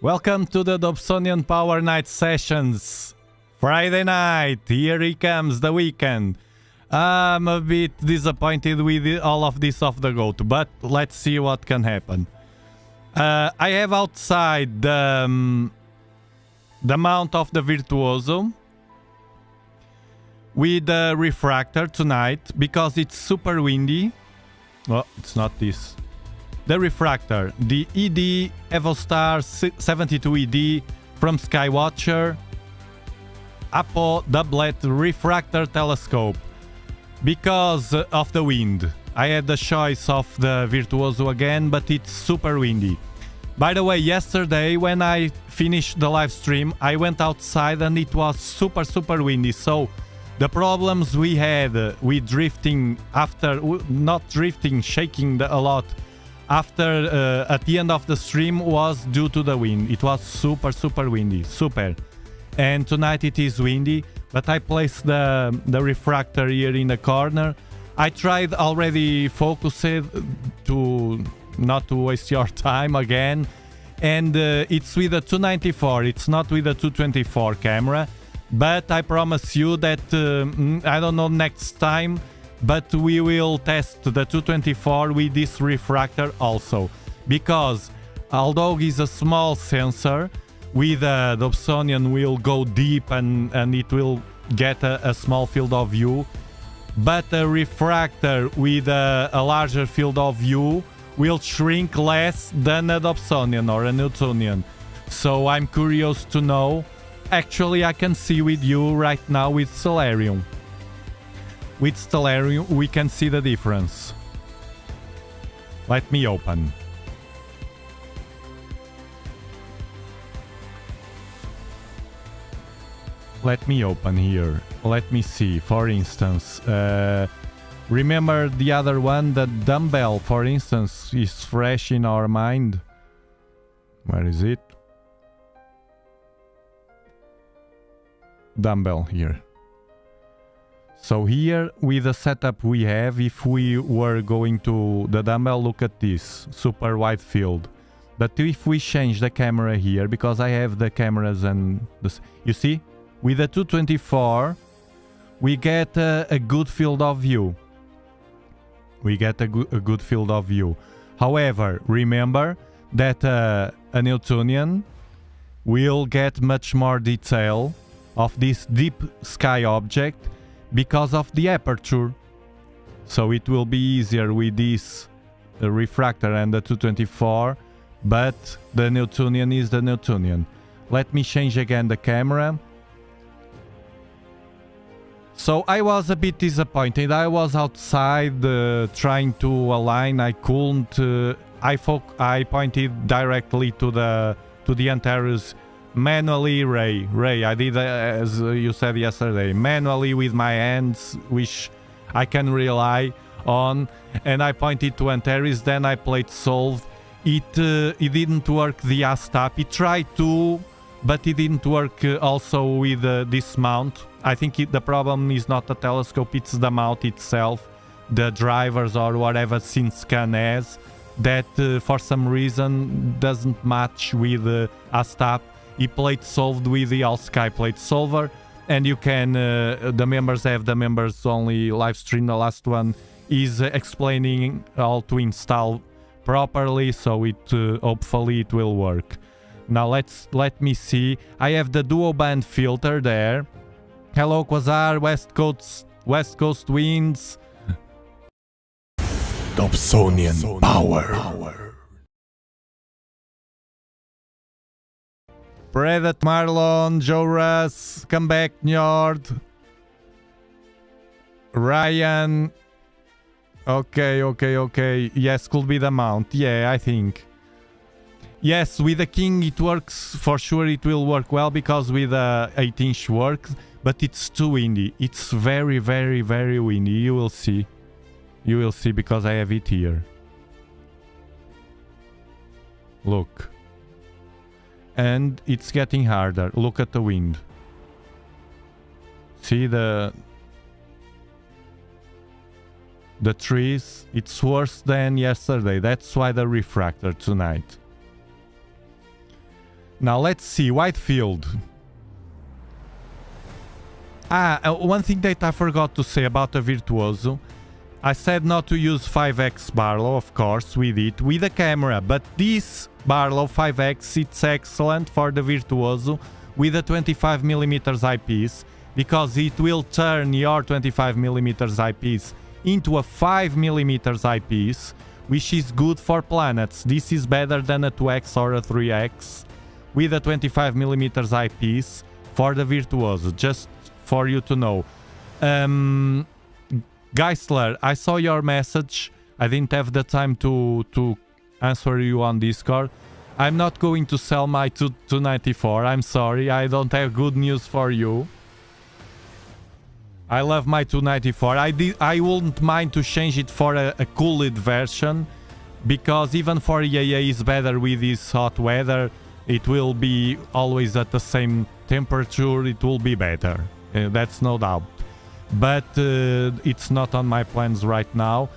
Welcome to the Dobsonian Power Night sessions. Friday night, here he comes, the weekend. I'm a bit disappointed with all of this off the goat, but let's see what can happen. I have outside the mount of the Virtuoso with the Refractor tonight because it's super windy. Well, it's not this. The Refractor, the ED EVOSTAR 72 ED from Skywatcher, Apo doublet Refractor telescope. Because of the wind, I had the choice of the Virtuoso again, but it's super windy. By the way, yesterday when I finished the live stream, I went outside and it was super windy. So the problems we had with drifting after, not drifting, shaking a lot after at the end of the stream was due to the wind. It was super windy, super. And tonight it is windy, but I placed the Refractor here in the corner. I tried already focus it to not to waste your time again, and it's with a 294, it's not with a 224 camera, but I promise you that I don't know next time, but we will test the 224 with this Refractor also, because although it's a small sensor, with a Dobsonian will go deep and it will get a small field of view, but a Refractor with a larger field of view will shrink less than a Dobsonian or a Newtonian. So I'm curious to know. Actually, I can see with you right now with Stellarium. With Stellarium, we can see the difference. Let me open. Let me open here. Let me see. For instance, remember the other one, the dumbbell, for instance, is fresh in our mind. Where is it? Dumbbell here. So here, with the setup we have, if we were going to the dumbbell, look at this, super wide field. But if we change the camera here, because I have the cameras and this, you see? With the 224, we get a good field of view. We get a good field of view. However, remember that a Newtonian will get much more detail of this deep sky object because of the aperture. So it will be easier with this Refractor and the 224, but the Newtonian is the Newtonian. Let me change again the camera. So I was a bit disappointed. I was outside trying to align. I couldn't. I pointed directly to the Antares manually. Ray. I did as you said yesterday, manually with my hands, which I can rely on. And I pointed to Antares. Then I played solve. It didn't work the ASTAP. It tried to, but it didn't work also with this mount. I think the problem is not the telescope, it's the mount itself, the drivers or whatever SynScan has, that for some reason doesn't match with ASTAP. He played solved with the All Sky plate solver, and you can, the members have the members only live stream. The last one is explaining how to install properly, so it hopefully it will work. Now let me see. I have the dual band filter there. Hello Quasar, West Coast winds. Dobsonian power. Predat Marlon, Joe Russ, come back Njord. Ryan. Okay. Yes, could be the mount. Yeah, I think. Yes, with the King it works, for sure it will work well, because with the 8-inch works, but it's too windy. It's very windy. You will see. You will see because I have it here. Look. And it's getting harder. Look at the wind. See the trees? It's worse than yesterday. That's why the Refractor tonight. Now let's see, Whitefield. One thing that I forgot to say about the Virtuoso. I said not to use 5x Barlow, of course, with it, with the camera, but this Barlow 5x, it's excellent for the Virtuoso with a 25mm eyepiece, because it will turn your 25mm eyepiece into a 5mm eyepiece, which is good for planets. This is better than a 2x or a 3x with a 25mm eyepiece for the Virtuoso, just for you to know. Geisler, I saw your message. I didn't have the time to answer you on Discord. I'm not going to sell my 294. I'm sorry, I don't have good news for you. I love my 294. I wouldn't mind to change it for a cooled version, because even for EAA is better with this hot weather. It will be always at the same temperature. It will be better. That's no doubt. But it's not on my plans right now.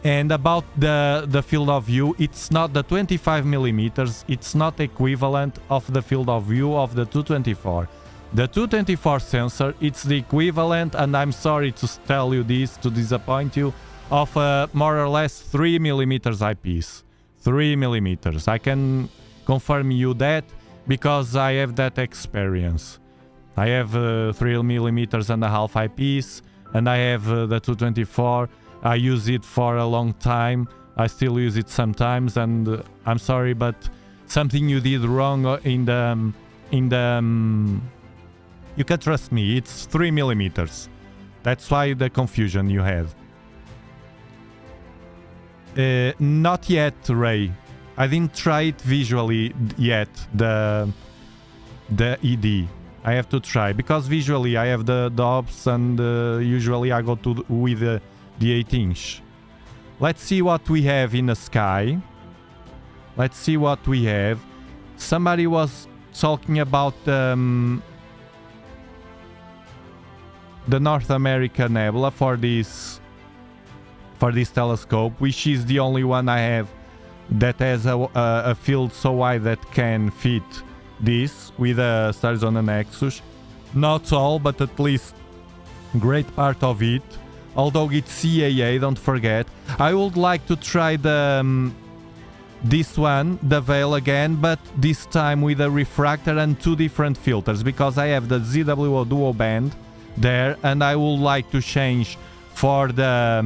And about the field of view, it's not the 25mm, it's not equivalent of the field of view of the 224. The 224 sensor, it's the equivalent, and I'm sorry to tell you this, to disappoint you, of a more or less 3mm eyepiece. 3mm. I can confirm you that because I have that experience. I have 3mm1/2 eyepiece, and I have the 224. I use it for a long time. I still use it sometimes, and I'm sorry, but something you did wrong in the you can trust me, it's 3mm. That's why the confusion you had. Not yet, Ray. I didn't try it visually yet, the ED. I have to try, because visually I have the Dobs, and usually I go with the 8-inch. Let's see what we have in the sky. Let's see what we have. Somebody was talking about the North America Nebula for this telescope, which is the only one I have that has a field so wide that can fit this with a Stars on a Nexus. Not all, but at least great part of it. Although it's CAA, don't forget. I would like to try this one, the Veil again, but this time with a refractor and two different filters, because I have the ZWO dual band there, and I would like to change for the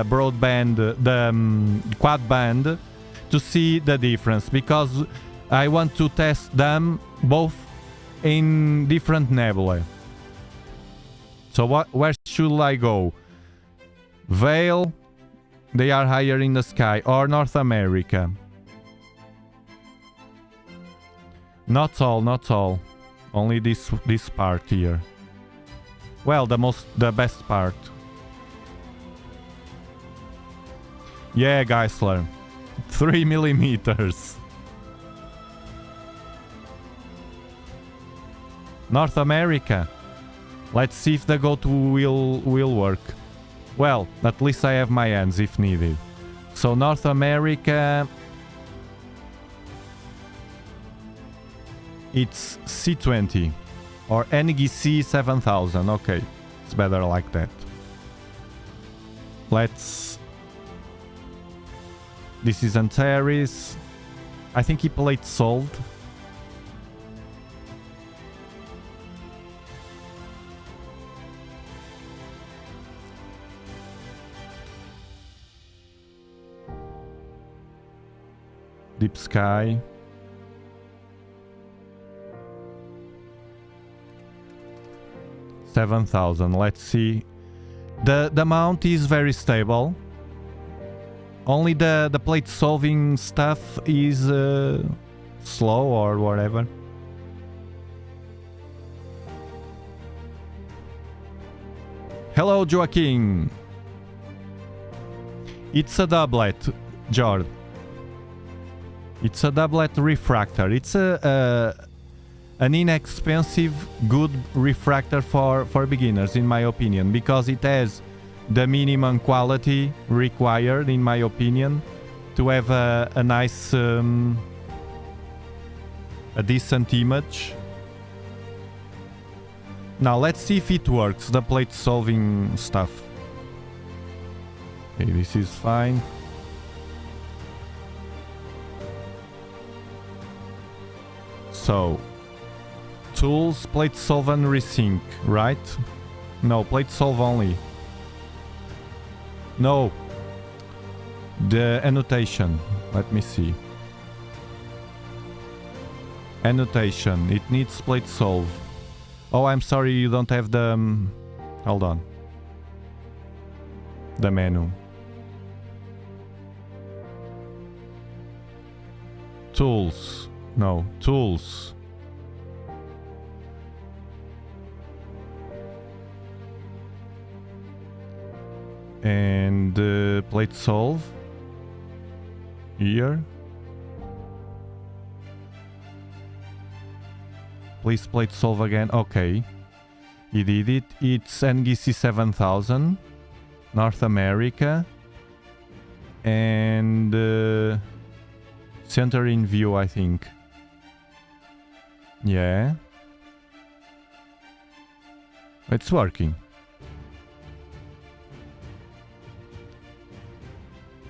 broadband, the quad band, to see the difference, because I want to test them both in different nebulae. So where should I go? Veil, they are higher in the sky, or North America? Not all. Only this part here. Well, the best part. Yeah, Geisler. 3mm. North America. Let's see if the go-to will work. Well, at least I have my hands if needed. So North America, it's C20 or NGC 7000. Okay, it's better like that. This is Antares. I think he played Sold. Deep Sky. $7,000. Let's see. The mount is very stable. Only the plate solving stuff is slow or whatever. Hello, Joaquin. It's a doublet, Jord. It's a doublet refractor. It's an inexpensive, good refractor for beginners, in my opinion, because it has the minimum quality required, in my opinion, to have a nice a decent image. Now let's see if it works, the plate solving stuff. Okay, this is fine. So, tools, plate solve and resync, right? No, plate solve only. No. The annotation, let me see. Annotation, it needs plate solve. Oh, I'm sorry, you don't have the... hold on. The menu. Tools. No, tools. And plate solve. Here. Please plate solve again. Okay. He did it. It's NGC 7000. North America. And center in view, I think. Yeah. It's working.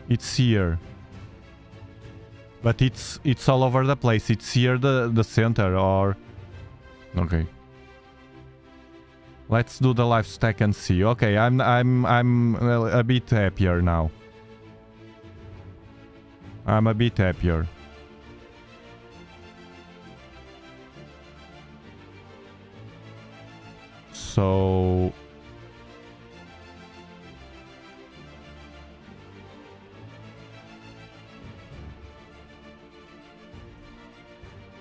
It's here. But it's all over the place. It's here the center or... Okay. Let's do the life stack and see. Okay, I'm a bit happier now. I'm a bit happier. So...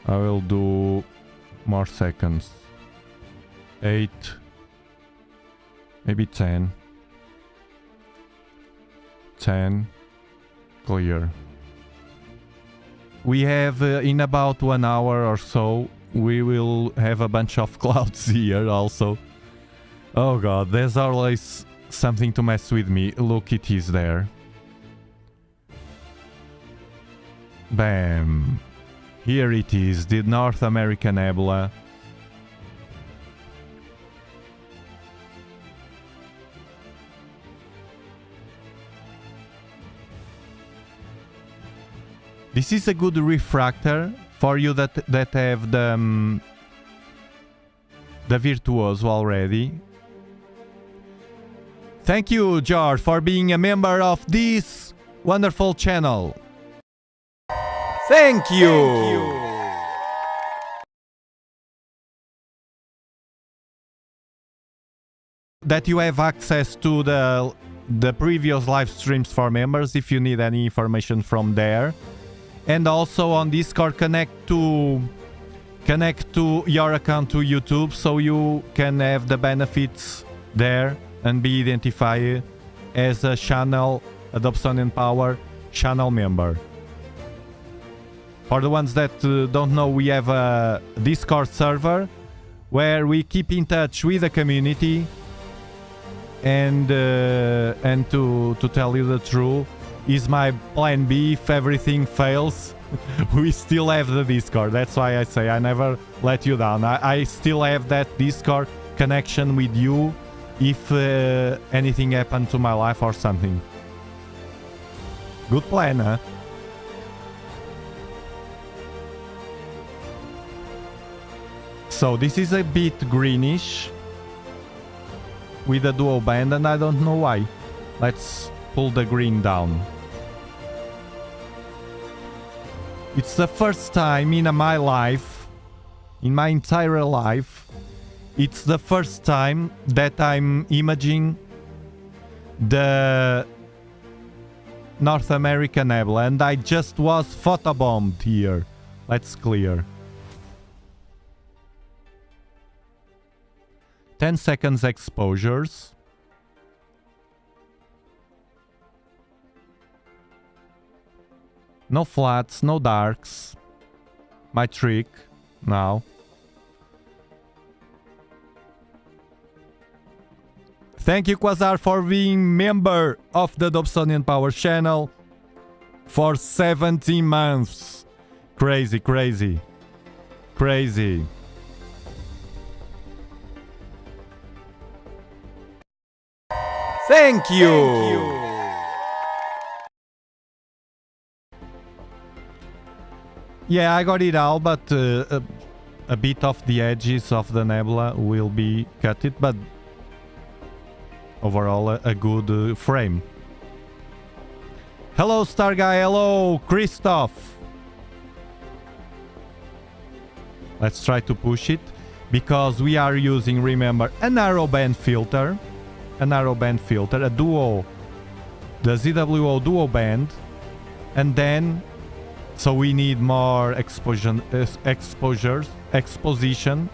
I will do more seconds. 8, maybe 10. 10, clear. We have in about 1 hour or so, we will have a bunch of clouds here also. Oh god, there's always something to mess with me. Look, it is there. Bam. Here it is, the North American Nebula. This is a good refractor for you that have the Virtuoso already. Thank you, George, for being a member of this wonderful channel. Thank you. That you have access to the previous live streams for members if you need any information from there. And also on Discord, connect to your account to YouTube so you can have the benefits there and be identified as a channel, a Dobsonian Power channel member. For the ones that don't know, we have a Discord server where we keep in touch with the community. And to tell you the truth, is my plan B if everything fails. We still have the Discord. That's why I say I never let you down. I still have that Discord connection with you if anything happened to my life or something. Good plan, huh? So this is a bit greenish with a dual band and I don't know why. Let's pull the green down. It's the first time in my life, in my entire life, it's the first time that I'm imaging the North American Nebula and I just was photobombed here. Let's clear. 10 seconds exposures. No flats, no darks. My trick now. Thank you, Quasar, for being member of the Dobsonian Power channel for 17 months. Crazy, crazy. Crazy. Thank you. Yeah, I got it all, but a bit of the edges of the Nebula will be cut it, but overall a good frame. Hello, Star Guy. Hello, Christoph. Let's try to push it because we are using, remember, a narrowband filter, a duo, the ZWO duo band, and then so we need more exposition,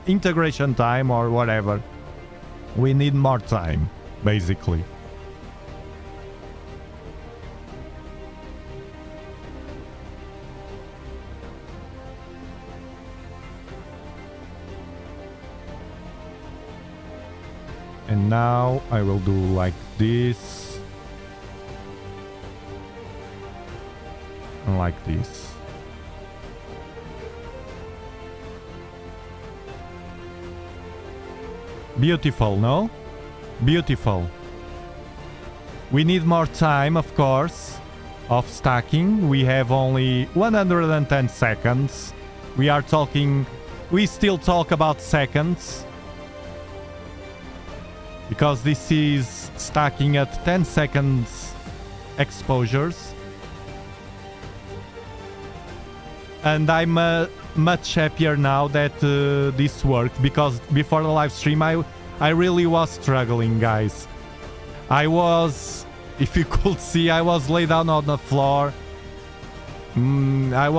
integration time or whatever. We need more time, basically. And now I will do like this. And like this. Beautiful, no? Beautiful. We need more time, of course, of stacking. We have only 110 seconds. We still talk about seconds. Because this is stacking at 10 seconds exposures. And I'm much happier now that this worked, because before the live stream I really was struggling, guys. I was, if you could see, I was laid down on the floor. I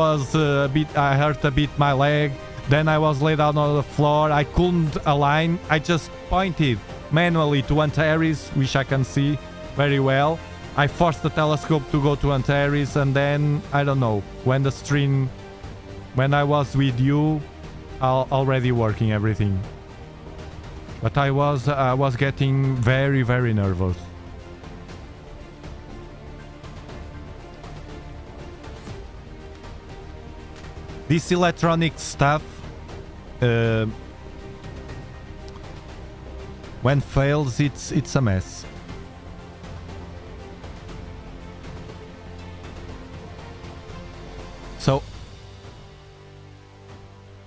hurt a bit my leg. Then I was laid down on the floor. I couldn't align. I just pointed manually to Antares, which I can see very well. I forced the telescope to go to Antares, and then I don't know, when I was with you, already working everything. But I was getting very, very nervous. This electronic stuff, when fails, it's a mess. So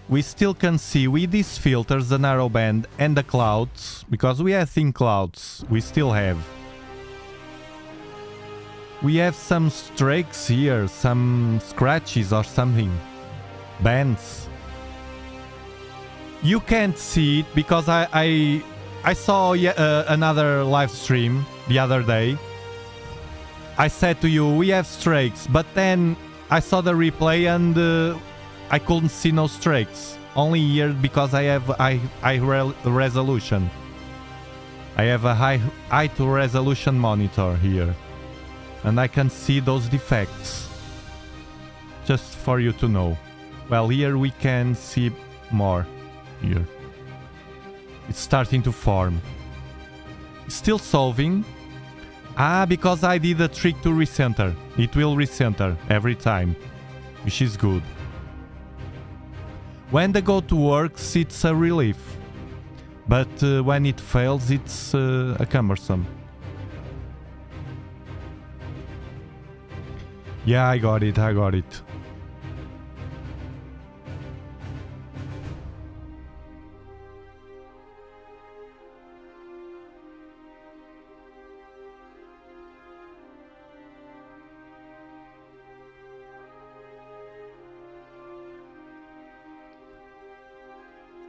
we still can see with these filters the narrowband and the clouds, because we have thin clouds. We still have. We have some streaks here, some scratches or something. Bands. You can't see it because I saw another live stream the other day. I said to you, we have streaks, but then I saw the replay and I couldn't see no streaks. Only here because I have high resolution. I have a high to resolution monitor here. And I can see those defects. Just for you to know. Well, here we can see more. Here. It's starting to form. Still solving. Because I did a trick to recenter. It will recenter every time, which is good. When the go-to works, it's a relief. But when it fails, it's a cumbersome. Yeah, I got it.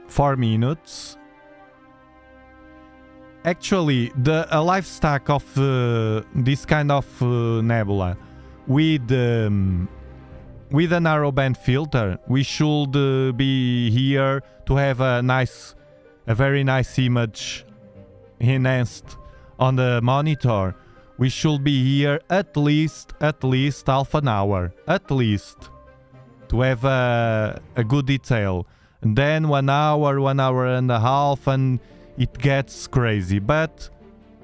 4 minutes. Actually, a life stack of this kind of nebula with a narrowband filter, we should be here to have a very nice image enhanced on the monitor. We should be here at least half an hour, at least, to have a good detail. And then 1 hour, 1 hour and a half, and it gets crazy. But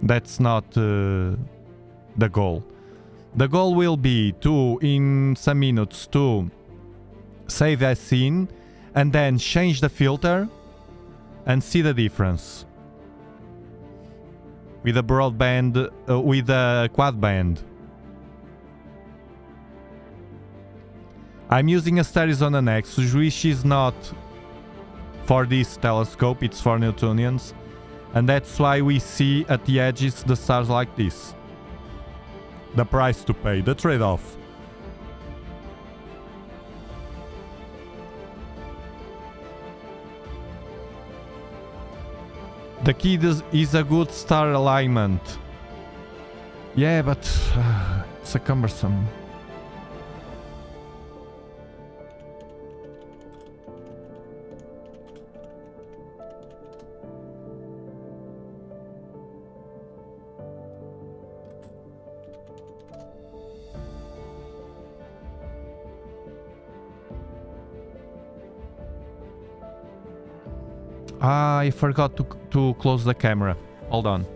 that's not the goal. The goal will be to, in some minutes, to save a scene and then change the filter and see the difference with a broadband, with a quad band. I'm using a Arizona Nexus, which is not for this telescope, it's for Newtonians, and that's why we see at the edges the stars like this. The price to pay, the trade-off. The key is a good star alignment. Yeah, but it's a cumbersome. I forgot to close the camera. Hold on.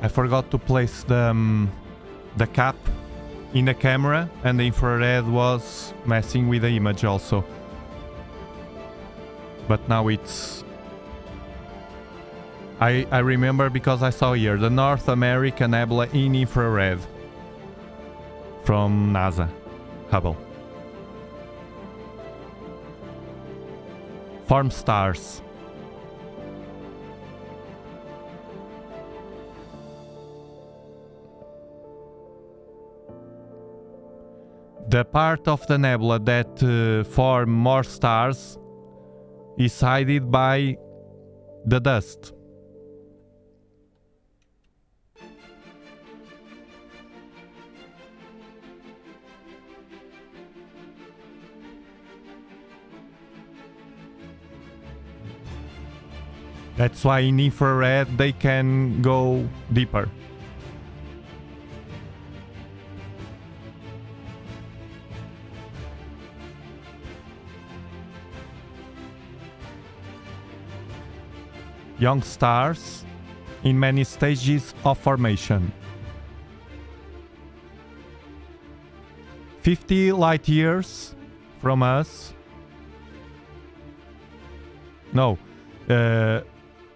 I forgot to place the cap in the camera, and the infrared was messing with the image also. But now it's... I remember because I saw here the North American Nebula in infrared from NASA, Hubble. Form stars. The part of the nebula that form more stars is hidden by the dust. That's why in infrared they can go deeper. Young stars in many stages of formation. 50 light years from us. No.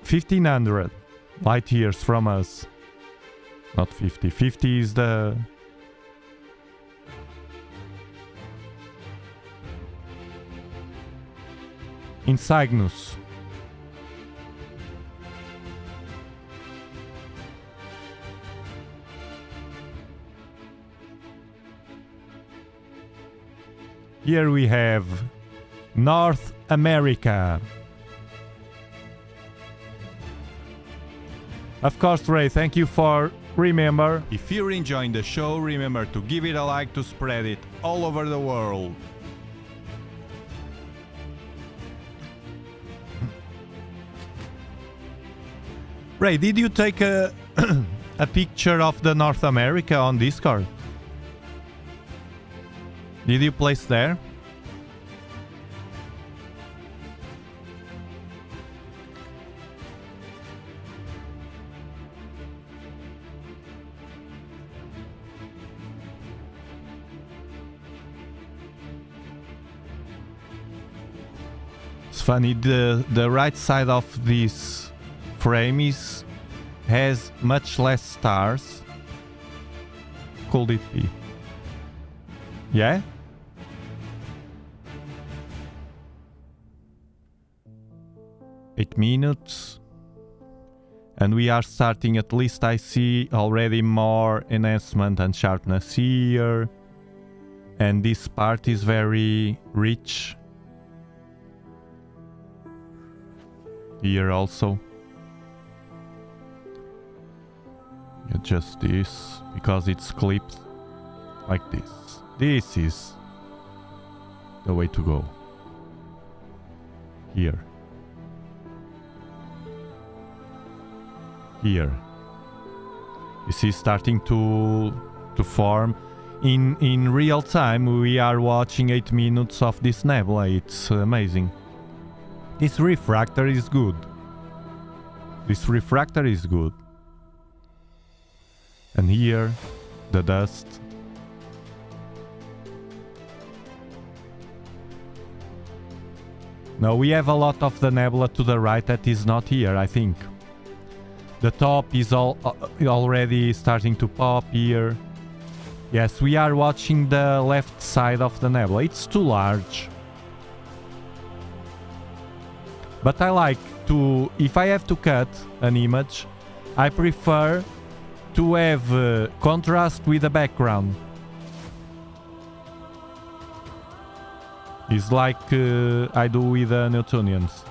1500 light years from us. Not 50. 50 is the... in Cygnus. Here we have North America. Of course, Ray, thank you for remember. If you're enjoying the show, remember to give it a like to spread it all over the world. Ray, did you take a picture of the North America on Discord? Did you place there? It's funny, the right side of this frame has much less stars. Could it be? Yeah? 8 minutes. And we are starting, at least I see already more enhancement and sharpness here. And this part is very rich. Here also. Adjust this because it's clipped like this. This is the way to go. Here. Here. You see, starting to form. In real time, we are watching 8 minutes of this nebula. It's amazing. This refractor is good. This refractor is good. And here, the dust. Now we have a lot of the nebula to the right that is not here, I think. The top is already starting to pop here. Yes, we are watching the left side of the nebula. It's too large. But I like to, if I have to cut an image, I prefer to have contrast with the background. It's like I do with the Newtonians.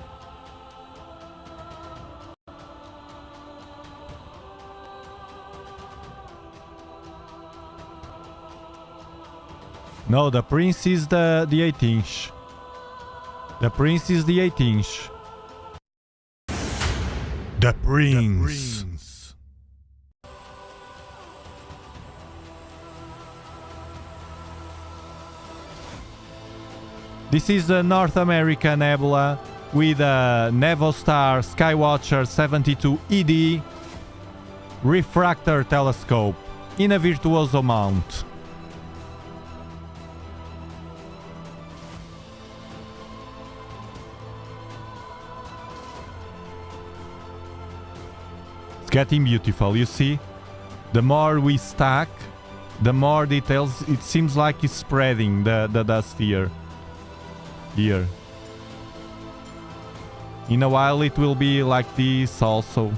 No, the Prince is the 8-inch. The Prince is the 8-inch. The Prince. This is the North American Nebula with a EVOSTAR Skywatcher 72 ED Refractor telescope in a Virtuoso mount. It's getting beautiful, you see? The more we stack, the more details. It seems like it's spreading the dust here. Here. In a while it will be like this also,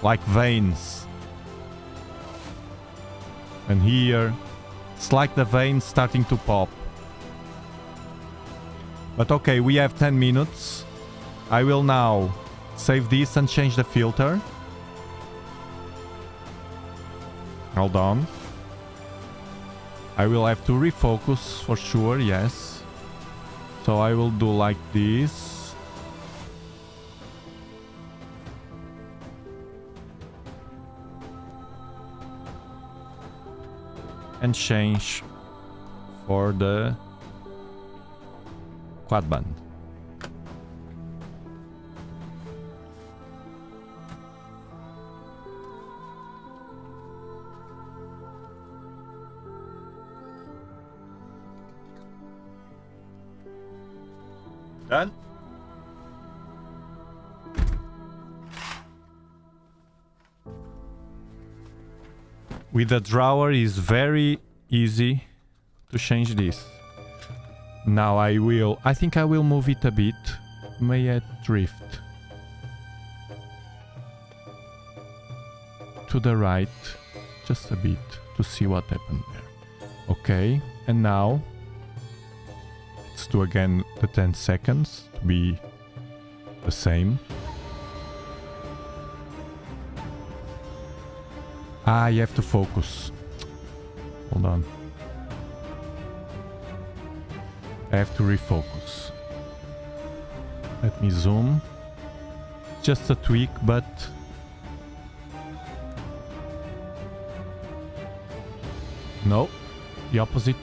like veins. And here, it's like the veins starting to pop. But okay, we have 10 minutes. I will now save this and change the filter. Hold on. I will have to refocus for sure, yes. So I will do like this. And change for the quad band. Done? With the drawer is very easy to change this. Now I think I will move it a bit. May I drift to the right just a bit to see what happened there. Okay, and now let's do again the 10 seconds to be the same. Ah, you have to focus. Hold on. I have to refocus. Let me zoom. Just a tweak, but no, the opposite.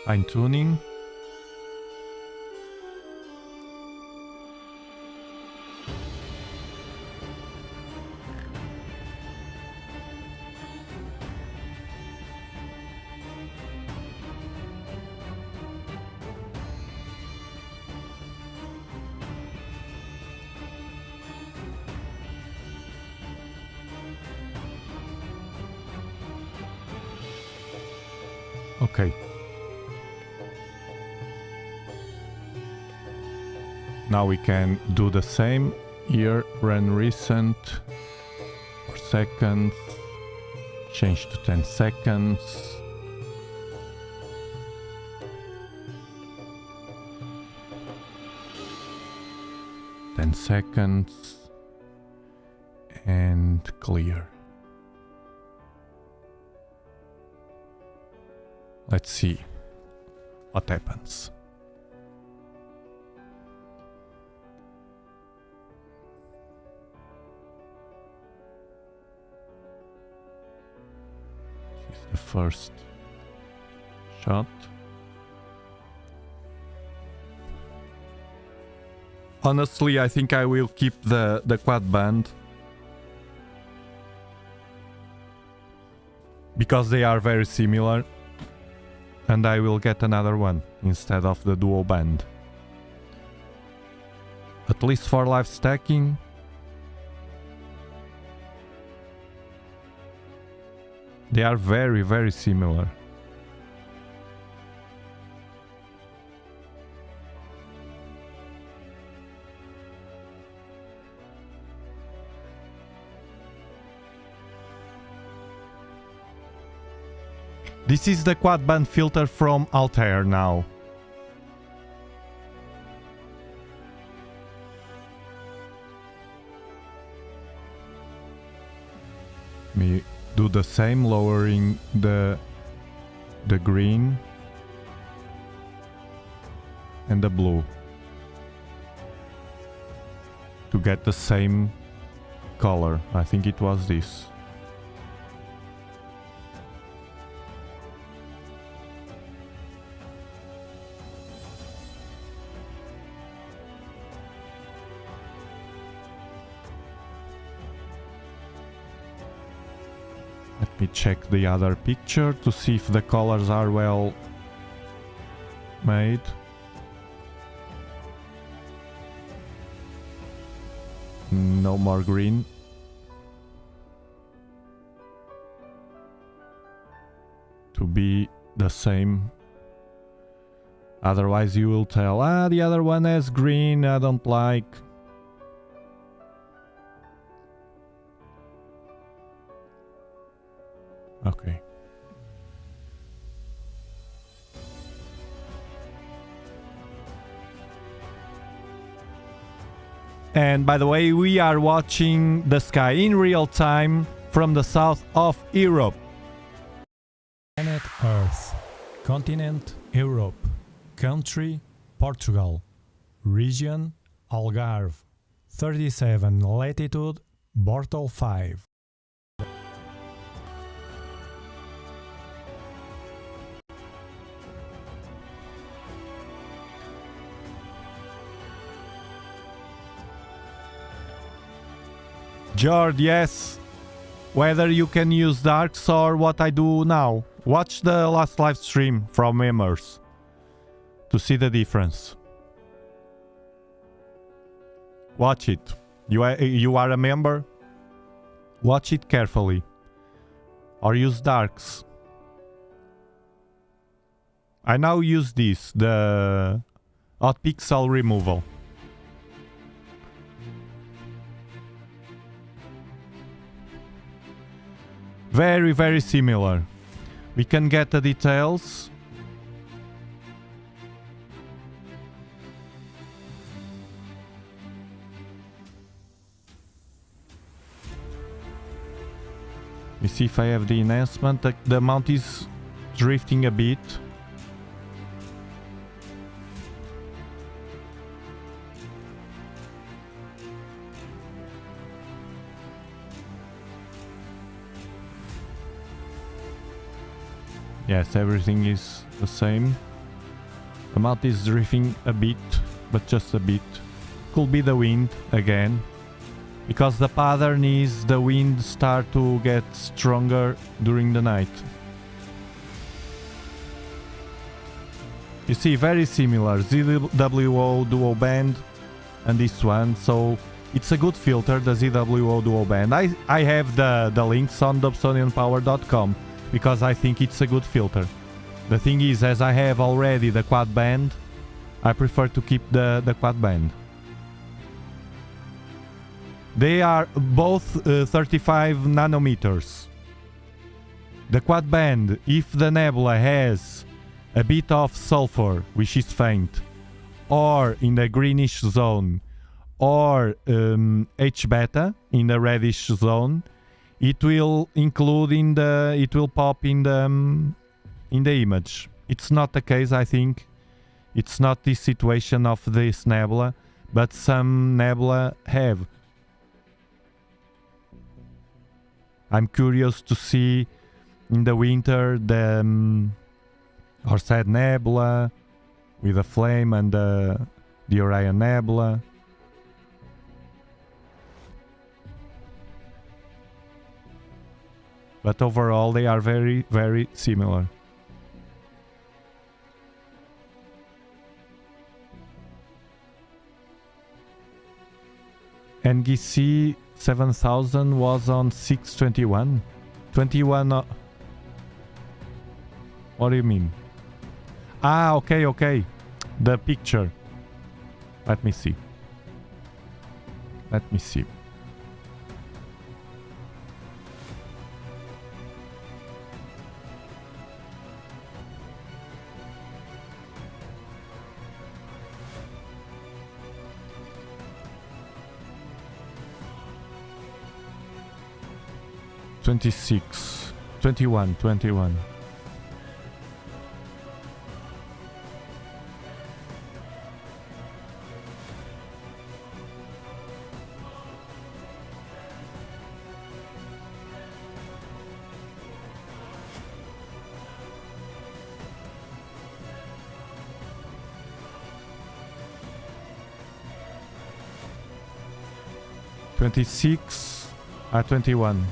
Fine tuning. Okay. Now we can do the same. Here, run recent for seconds. Change to 10 seconds. seconds. And clear. Let's see what happens. This is the first shot. Honestly, I think I will keep the quad band. Because they are very similar. And I will get another one instead of the dual band. At least for live stacking. They are very, very similar. This is the quad band filter from Altair now. We do the same, lowering the green and the blue to get the same color. I think it was this. Let me check the other picture to see if the colors are well made. No more green. To be the same. Otherwise you will tell, the other one has green, I don't like. Okay. And by the way, we are watching the sky in real time from the south of Europe. Planet Earth. Continent Europe. Country Portugal. Region Algarve. 37 latitude Bortle 5. Jord, yes. Whether you can use darks or what I do now. Watch the last live stream from Members to see the difference. Watch it. You are a member? Watch it carefully. Or use darks. I now use this, the hot pixel removal. Very, very similar. We can get the details. Let me see if I have the enhancement. The mount is drifting a bit. Yes, everything is the same. The mount is drifting a bit, but just a bit. Could be the wind again, because the pattern is the wind start to get stronger during the night. You see, very similar, ZWO dual band and this one, so it's a good filter, the ZWO dual band. I have the links on dobsonianpower.com. Because I think it's a good filter. The thing is, as I have already the quad band, I prefer to keep the quad band. They are both 35 nanometers. The quad band, if the nebula has a bit of sulfur, which is faint, or in the greenish zone, or H beta in the reddish zone, it will include in the, it will pop in the image. It's not the case, I think. It's not this situation of this nebula, but some nebula have. I'm curious to see in the winter the Horsehead Nebula with a flame and the Orion Nebula. But overall they are very, very similar. NGC 7000 was on 621. 21. What do you mean? Ah, okay, okay. The picture. Let me see. Let me see. $26, $21. $26 at $21.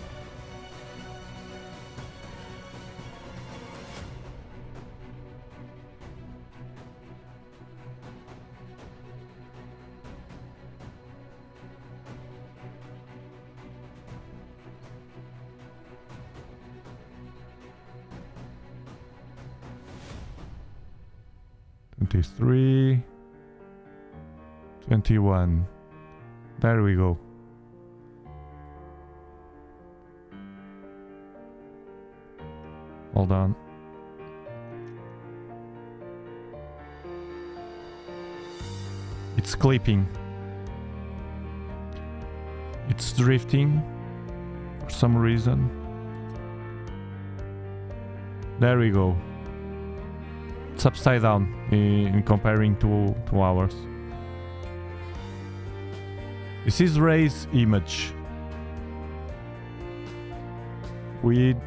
$23, $21. There we go. Hold on. It's clipping. It's drifting for some reason. There we go. It's upside down in comparing to ours. This is Ray's image with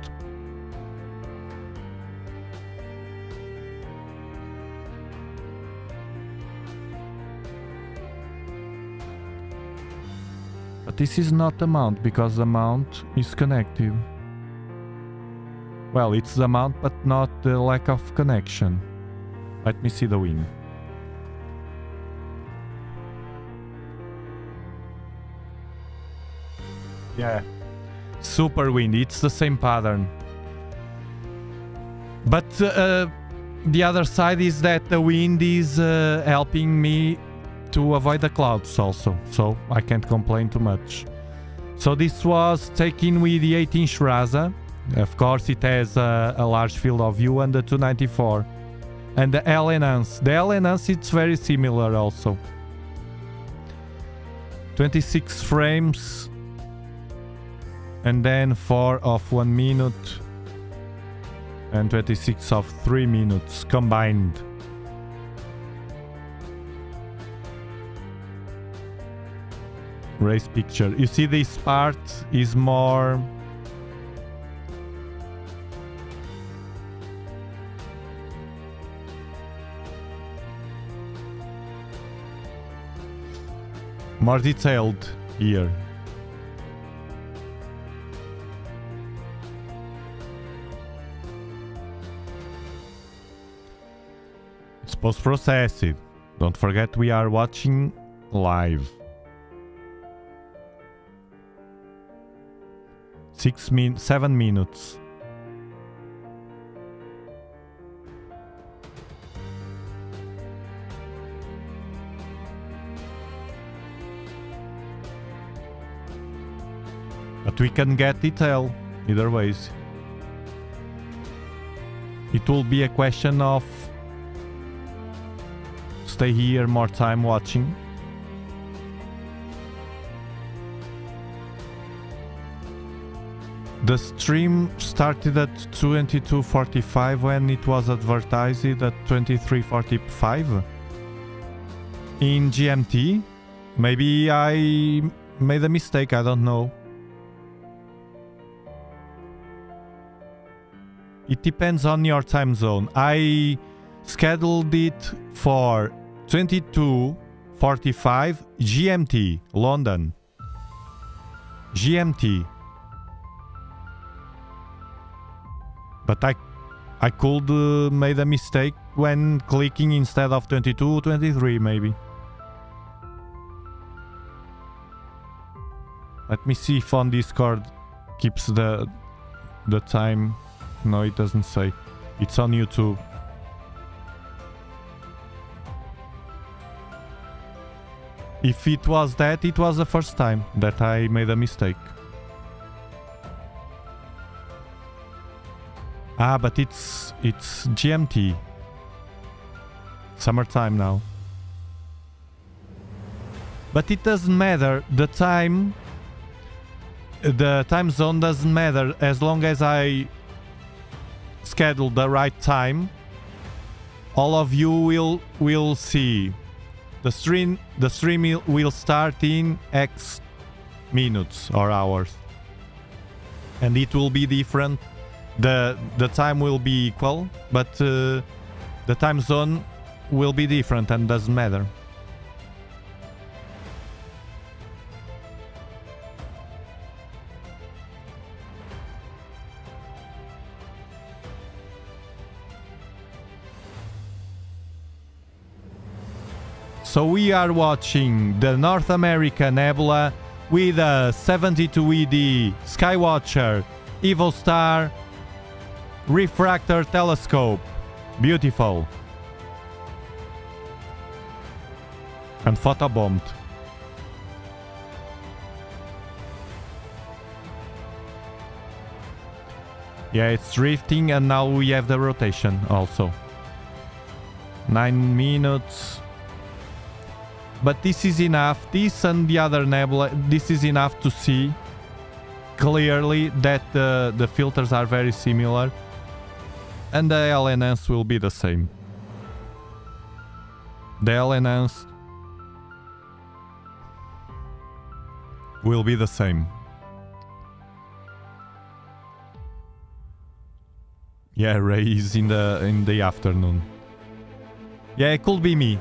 but this is not the mount because the mount is connected. Well, it's the mount but not the lack of connection. Let me see the wing. Yeah, super windy. It's the same pattern. But the other side is that the wind is helping me to avoid the clouds also. So I can't complain too much. So this was taken with the 8-inch Raza. Of course, it has a large field of view and the 294. And the L-Enhance. The L-Enhance, it's very similar also. 26 frames. And then 4 of 1 minute. And 26 of 3 minutes combined. Race picture. You see this part is more... more detailed here. It's post-processed. Don't forget we are watching live. 7 minutes. But we can get detail either ways. It will be a question of stay here more time watching. The stream started at 22:45 when it was advertised at 23:45 in GMT. Maybe I made a mistake, I don't know. It depends on your time zone. I scheduled it for 22:45 GMT, London. GMT. But I could made a mistake when clicking instead of 22, 23 maybe. Let me see if on Discord keeps the time. No, it doesn't say. It's on YouTube. If it was that, it was the first time that I made a mistake. Ah, but it's GMT. Summertime now. But it doesn't matter. The time zone doesn't matter as long as I schedule the right time. All of you will see. The stream will start in X minutes or hours. And it will be different. The time will be equal, but the time zone will be different and doesn't matter. So we are watching the North America Nebula with a 72 ED Skywatcher EVOSTAR Refractor telescope. Beautiful. And photobombed. Yeah, it's drifting and now we have the rotation also. 9 minutes. But this is enough. This and the other nebula, this is enough to see clearly that the filters are very similar. And the LNS will be the same. The LNS will be the same. Yeah, Ray is in the afternoon. Yeah, it could be me.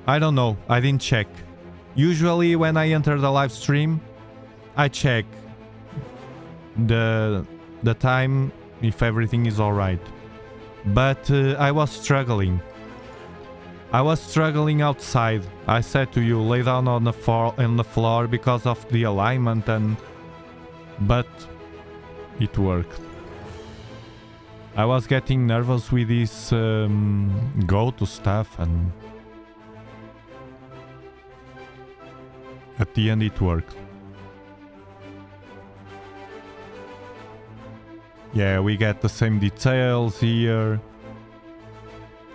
I don't know. I didn't check. Usually when I enter the live stream, I check the time if everything is alright. But I was struggling. I was struggling outside. I said to you, lay down on the floor because of the alignment but it worked. I was getting nervous with this go-to stuff and at the end it worked. Yeah, we get the same details here.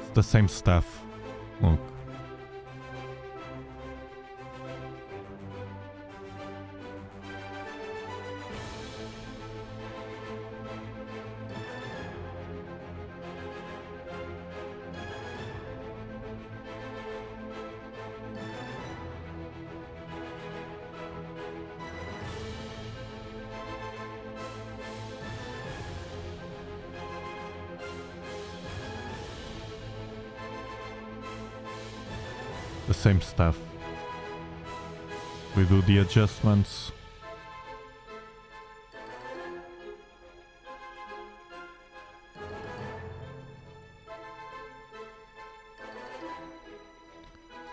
It's the same stuff. Look. The same stuff. We do the adjustments.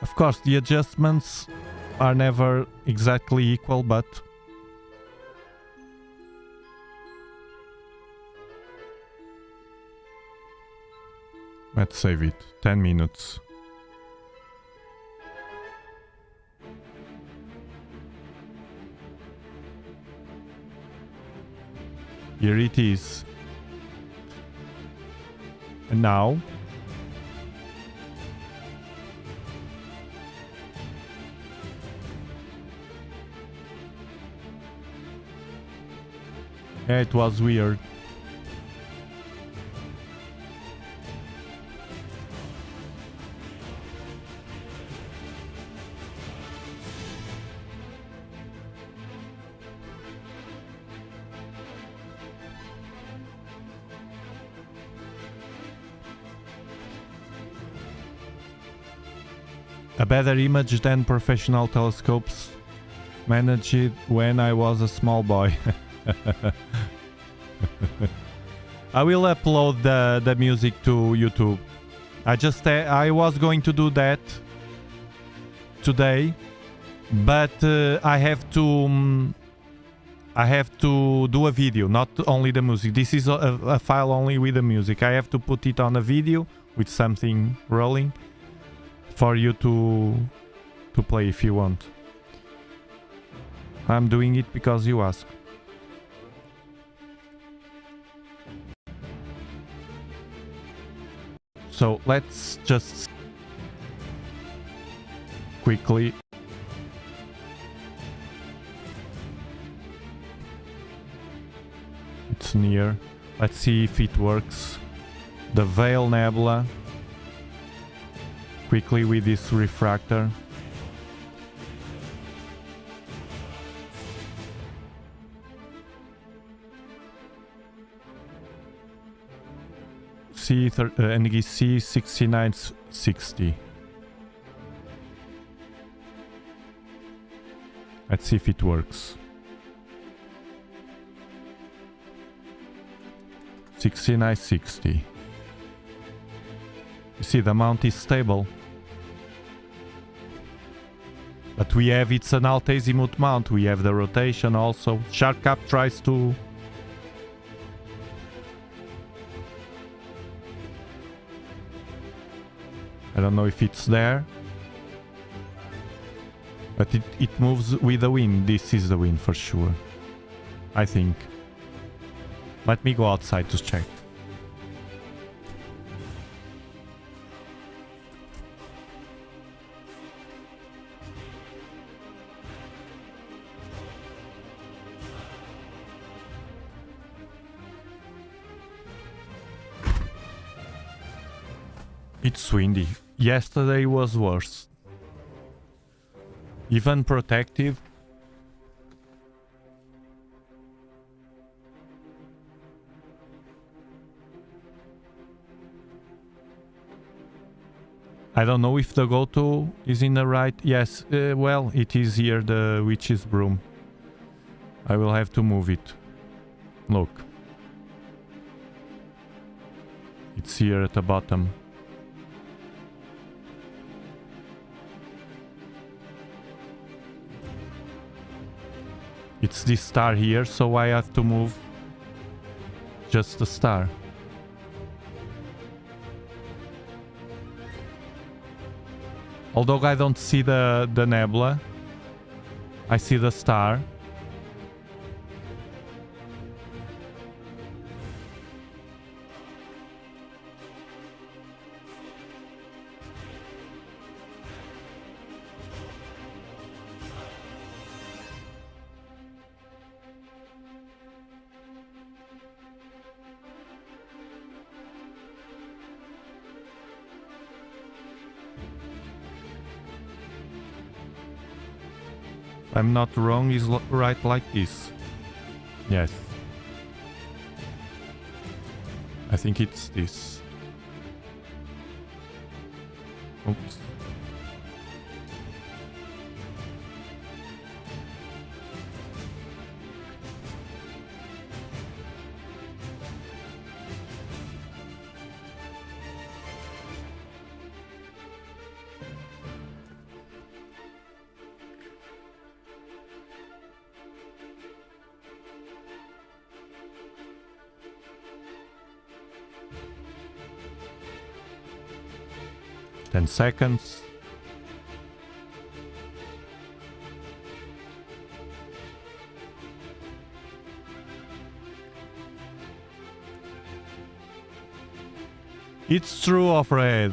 Of course, the adjustments are never exactly equal, but let's save it. 10 minutes. Here it is. And now Yeah, it was weird. A better image than professional telescopes managed when I was a small boy. I will upload the music to YouTube. I was going to do that today, but I have to do a video, not only the music. This is a file only with the music. I have to put it on a video with something rolling for you to play if you want. I'm doing it because you asked. So let's just quickly it's near. Let's see if it works. The Veil Nebula quickly with this refractor. NGC 6960. Let's see if it works. 6960. You see, the mount is stable. But we have, it's an alt-azimuth mount. We have the rotation also. SharkCap tries to... I don't know if it's there. But it moves with the wind. This is the wind for sure. I think. Let me go outside to check. It's windy. Yesterday was worse. Even protective. I don't know if the go-to is in the right... Yes, well, it is here, the witch's broom. I will have to move it. Look. It's here at the bottom. It's this star here, so I have to move just the star. Although I don't see the nebula, I see the star. I'm not wrong, is right like this. Yes. I think it's this. Oops. Ten seconds. It's true, Alfred.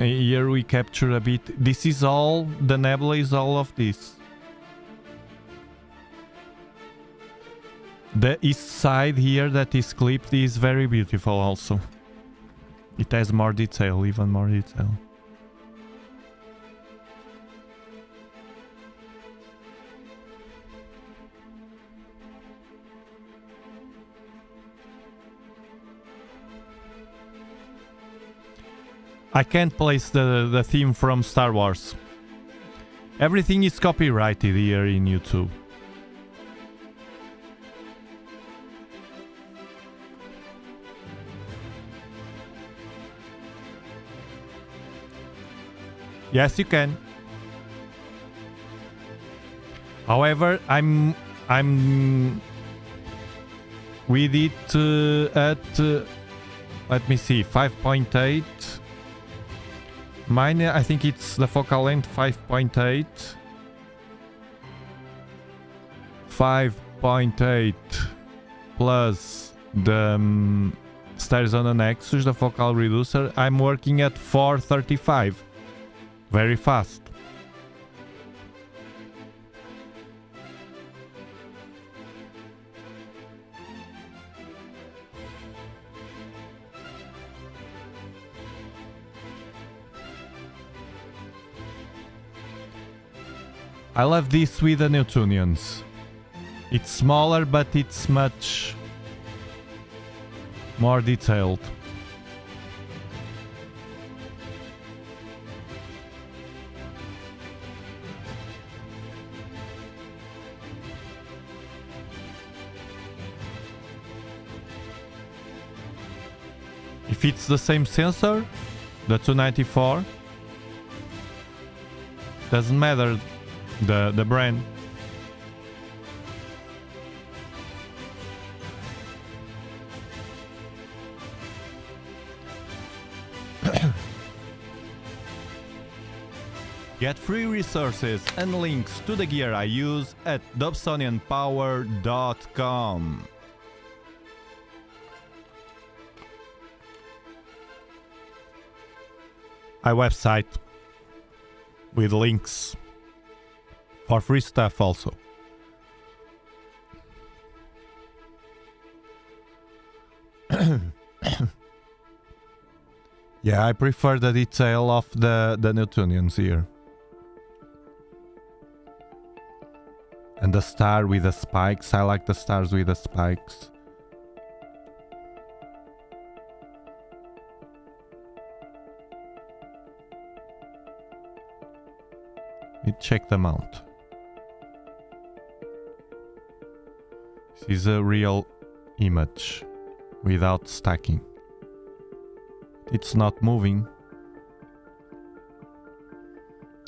Here we capture a bit. This is all, the nebula is all of this. The east side here that is clipped is very beautiful also. It has more detail, even more detail. I can't place the theme from Star Wars. Everything is copyrighted here in YouTube. Yes, you can. However, I'm with it at let me see, 5.8. Mine, I think it's the focal length 5.8. 5.8 plus the stairs on the nexus, the focal reducer. I'm working at 435. Very fast. I love this with the Newtonians. It's smaller, but it's much more detailed. If it's the same sensor, the 294, doesn't matter the brand. Get free resources and links to the gear I use at dobsonianpower.com. My website with links for free stuff also. Yeah, I prefer the detail of the Newtonians here. And the star with the spikes. I like the stars with the spikes. Check them out. This is a real image without stacking. It's not moving.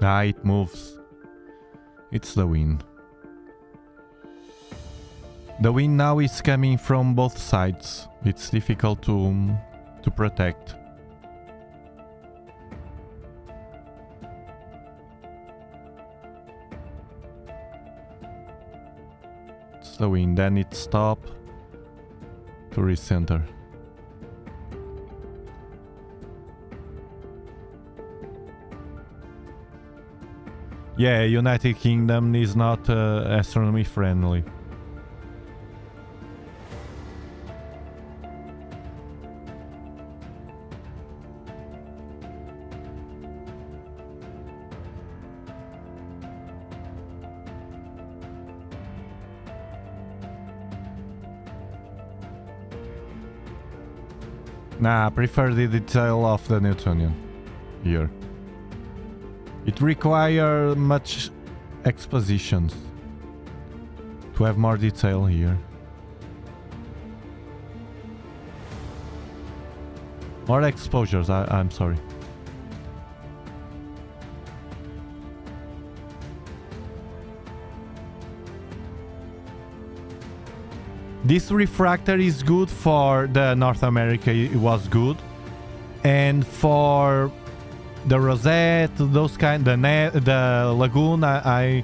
Ah, it moves. It's the wind. The wind now is coming from both sides. It's difficult to protect. The wind, then it stop to recenter. Yeah, United Kingdom is not astronomy friendly. Nah, I prefer the detail of the Newtonian here. It requires much expositions to have more detail here. More exposures, I'm sorry. This refractor is good for the North America, it was good. And for the Rosette, those kind, the Lagoon, I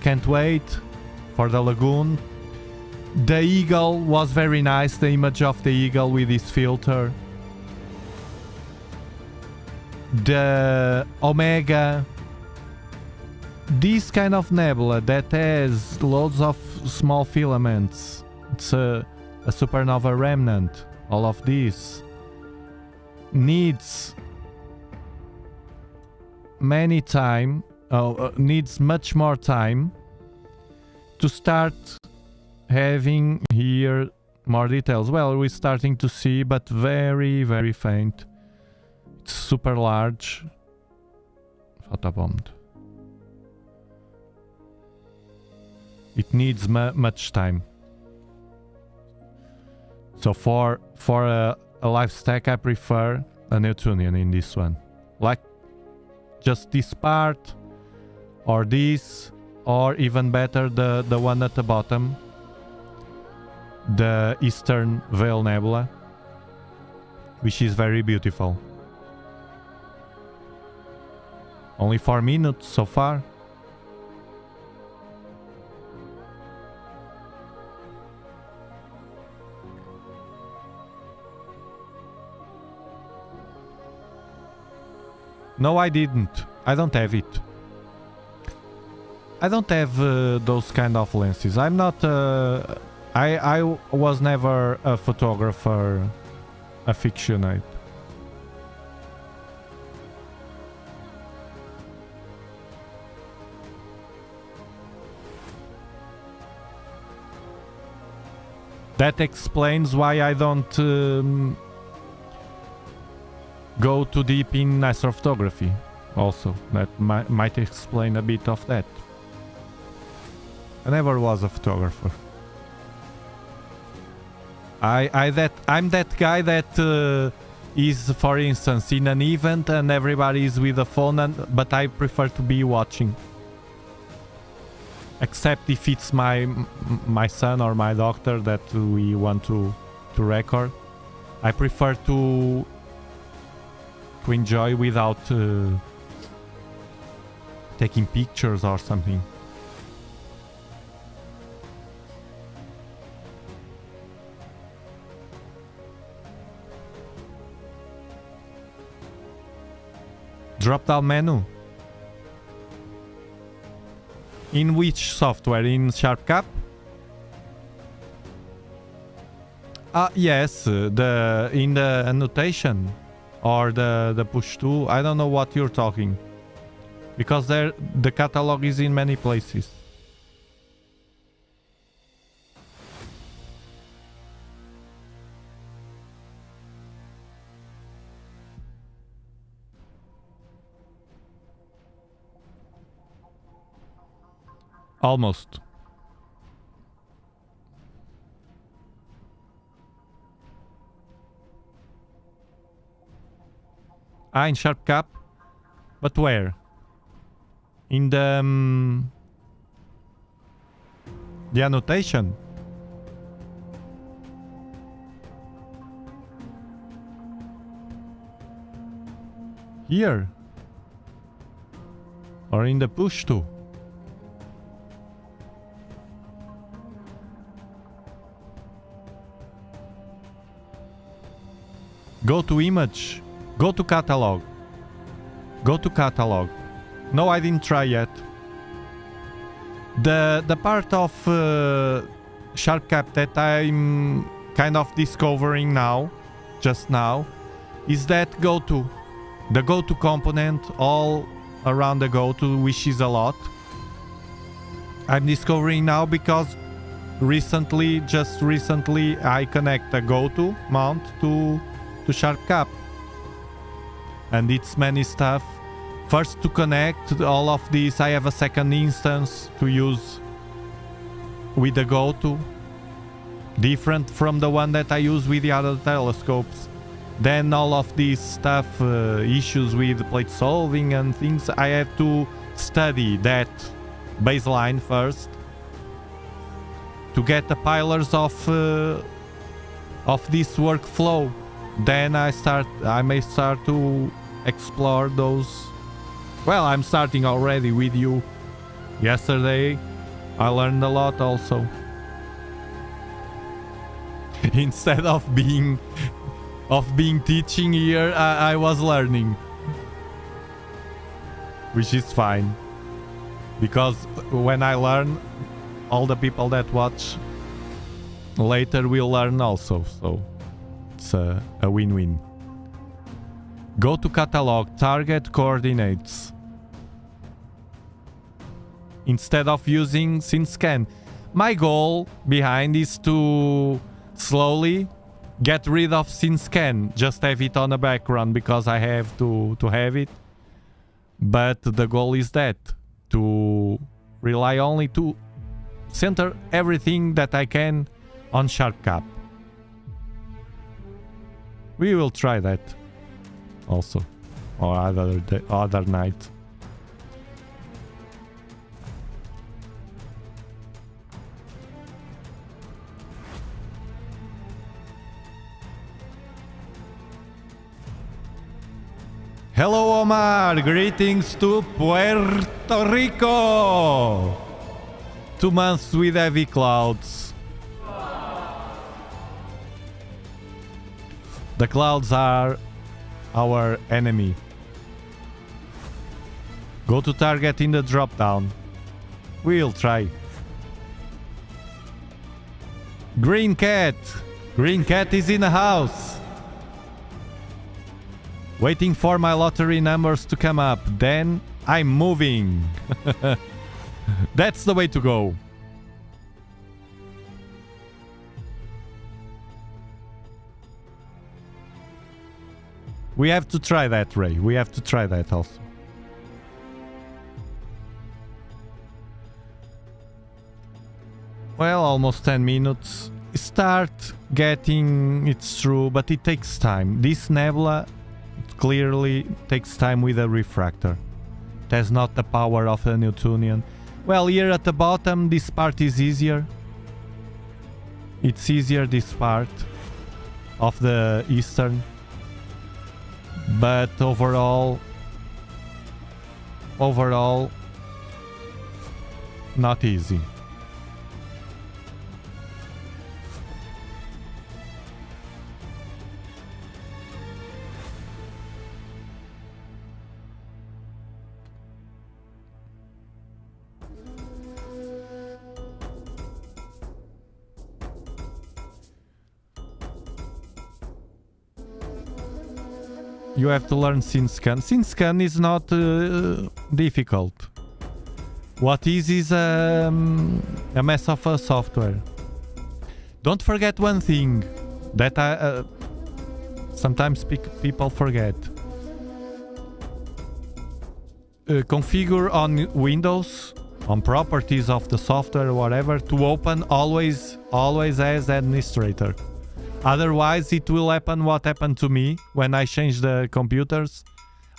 can't wait for the Lagoon. The Eagle was very nice, the image of the Eagle with this filter. the Omega, this kind of nebula that has loads of small filaments. It's a supernova remnant. All of this needs needs much more time to start having here more details. Well, we're starting to see, but very, very faint. It's super large. Photobombed. It needs much time. So for a life stack, I prefer a Newtonian in this one. Like just this part, or this, or even better the one at the bottom, the Eastern Veil Nebula, which is very beautiful. Only 4 minutes so far. No, I didn't. I don't have it. I don't have those kind of lenses. I'm not... I was never a photographer, aficionado. That explains why I don't go too deep in astrophotography. Also, that might explain a bit of that. I never was a photographer. I'm that guy that is, for instance, in an event and everybody is with a phone, but I prefer to be watching. Except if it's my son or my doctor that we want to record. I prefer to enjoy without taking pictures or something. Drop down menu. In which software? In SharpCap? Yes, in the annotation or the push to. I don't know what you're talking, because the catalog is in many places. Almost. In SharpCap? But where? In the annotation? Here? Or in the push to? Go to image. Go to catalog. Go to catalog. No, I didn't try yet. The part of SharpCap that I'm kind of discovering now, just now, is that go-to. The go-to component all around the go-to, which is a lot. I'm discovering now because just recently, I connect a go-to mount to SharpCap. And it's many stuff. First, to connect all of this, I have a second instance to use with the go-to, different from the one that I use with the other telescopes. Then all of this stuff, issues with plate solving and things, I have to study that baseline first to get the pillars of this workflow. Then I may start to explore those. Well, I'm starting already with you. Yesterday, I learned a lot also. Instead of being teaching here, I was learning. which is fine. Because when I learn, all the people that watch later will learn also. So it's a win-win. Go to catalog, target coordinates. Instead of using SynScan. My goal behind is to slowly get rid of SynScan. Just have it on the background because I have to have it. But the goal is that. To rely only to center everything that I can on Sharp Cap. We will try that also. Or other night. Hello Omar, greetings to Puerto Rico! 2 months with heavy clouds. The clouds are our enemy. Go to target in the drop down. We'll try. Green Cat! Green Cat is in the house! Waiting for my lottery numbers to come up. Then I'm moving. That's the way to go. We have to try that, Ray. We have to try that also. Well, almost 10 minutes. Start getting... It's true, but it takes time. This Nebula... clearly takes time with a refractor. It has not the power of a Newtonian. Well, here at the bottom, this part is easier. It's easier, this part of the Eastern. But overall, not easy. You have to learn SynScan. SynScan is not difficult. What is a mess of a software. Don't forget one thing that sometimes people forget. Configure on Windows, on properties of the software or whatever, to open always as administrator. Otherwise, it will happen what happened to me when I changed the computers.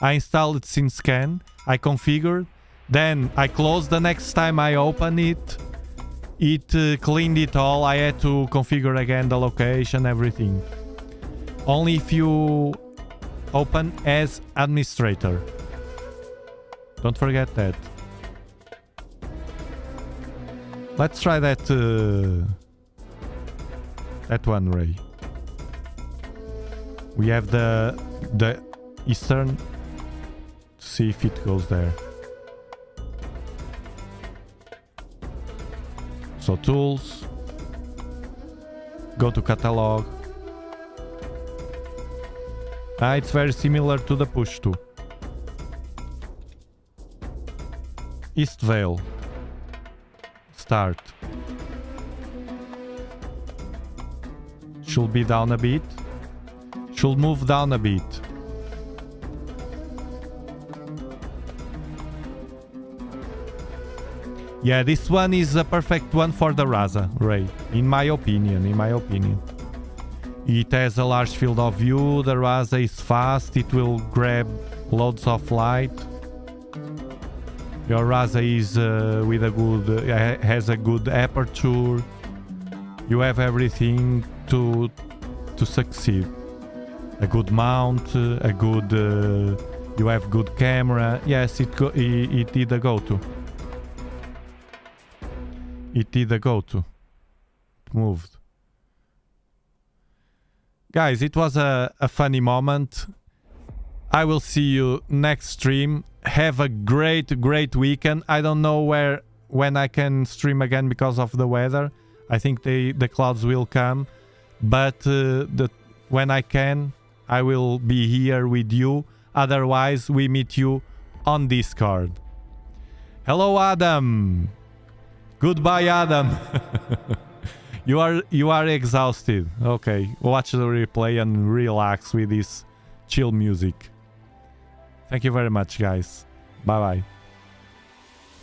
I installed SynScan, I configured, then I closed. The next time I open it, it cleaned it all. I had to configure again the location, everything. Only if you open as administrator. Don't forget that. Let's try that one, Ray. We have the Eastern to see if it goes there. So tools, go to catalog. It's very similar to the push to. East Vale. Start. Should be down a bit. Should move down a bit. Yeah, this one is a perfect one for the Raza, Ray. In my opinion. It has a large field of view. The Raza is fast. It will grab loads of light. Your Raza is with a good, has a good aperture. You have everything to succeed. A good mount, a good, you have good camera. Yes, it did a go-to. It did a go-to. It moved. Guys, it was a funny moment. I will see you next stream. have a great weekend. I don't know when I can stream again because of the weather. I think the clouds will come, but when I can, I will be here with you. Otherwise, we meet you on Discord. Hello, Adam. Goodbye, Adam. You are exhausted. Okay, watch the replay and relax with this chill music. Thank you very much, guys. Bye bye.